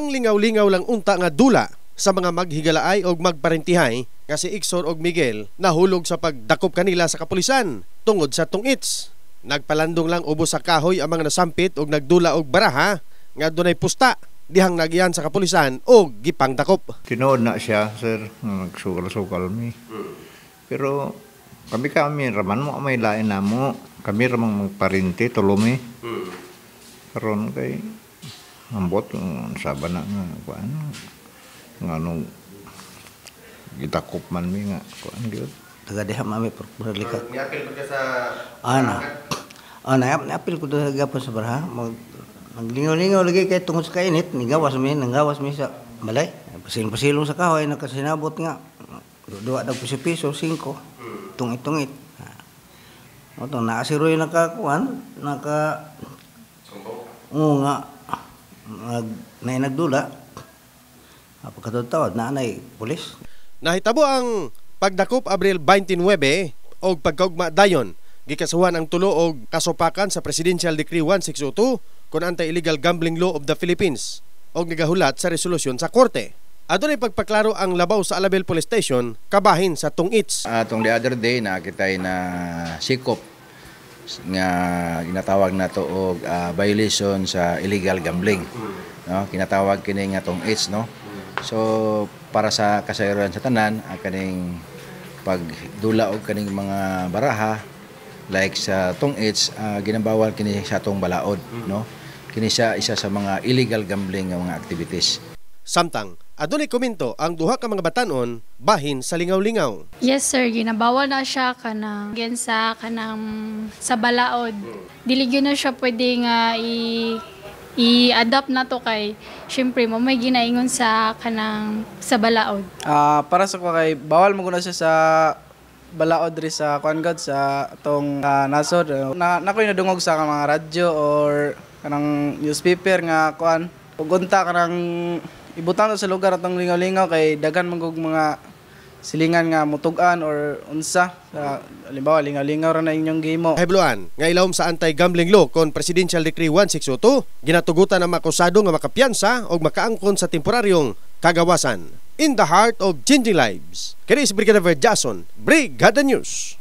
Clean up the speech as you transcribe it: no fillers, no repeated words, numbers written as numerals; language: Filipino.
Ang lingaw-lingaw lang unta nga dula sa mga maghigalaay og magparentihay nga si Ixor og Miguel nahulog sa pagdakop kanila sa kapulisan tungod sa tungits. Nagpalandong lang ubos sa kahoy ang mga nasampit og nagdula og baraha nga dunay pusta dihang nagiyan sa kapulisan og gipang dakop. Tinood na siya, sir, nagsukal-sukal mi. Pero kami raman mo may lain na mo. Kami ramang magparinti tulumi. Karon kay ambot saban na nga kuan. Ngano gitakop man mi nga kuan gyud. Taga diha mami perlika. Niapil ko sa Naapil ko daw gapon sa baraha. Maglingaw-lingaw lagi kay tungod sa kainit, nanggawas mi sa balay. Pasilong-pasilong sa kahoy nakasinabot nga. Duwa dag piso-piso 5. Tungit-tungit. Oto naasiroy nakakuan, nga nagdula. Pagkatawad na anay pulis. Nahitabo ang pagdakop Abril 29 og pagkaugma dayon gikasuhan ang tulo og kasopakan sa Presidential Decree 1602 kon Anti-Illegal Gambling Law of the Philippines og nagahulat sa resolusyon sa korte. Adunay pagpaklaro ang labaw sa Alabel Police Station kabahin sa tungits. Atong the other day nakitay na sikop nga ginatawag na to og violation sa illegal gambling. No, kinatawag kini nga tungits, no. So para sa kasayuran sa tanan kaning pagdula og kaning mga baraha like sa tungits ginabawal kini sa atong balaod, no. Kini siya isa sa mga illegal gambling nga mga activities. Samtang adunay komento ang duha ka mga batan-on bahin sa lingaw-lingaw. Yes sir, ginabawal na siya kanang sa balaod. Dili gyud na siya pwede nga i-adapt na to kay syempre mo may ginaingon sa balaod. Para sa ko kay bawal mo na siya sa balaod ri sa kuangod sa atong nasod. Nakoy nadungog sa mga radyo or kanang newspaper nga kuan. Pugunta kanang ibutan sa lugar atong lingaw-lingaw kay daghan magug mga silingan nga mutugan or unsa halimbawa lingaw-lingaw ra na inyong gimo. Hebloan nga ilawom sa anti-gambling law kon Presidential Decree 1602 ginatugutan ang makusado nga makapiyansa og makaangkon sa temporaryong kagawasan. In the heart of changing lives, kini si Brigadier Jason, Brigada News.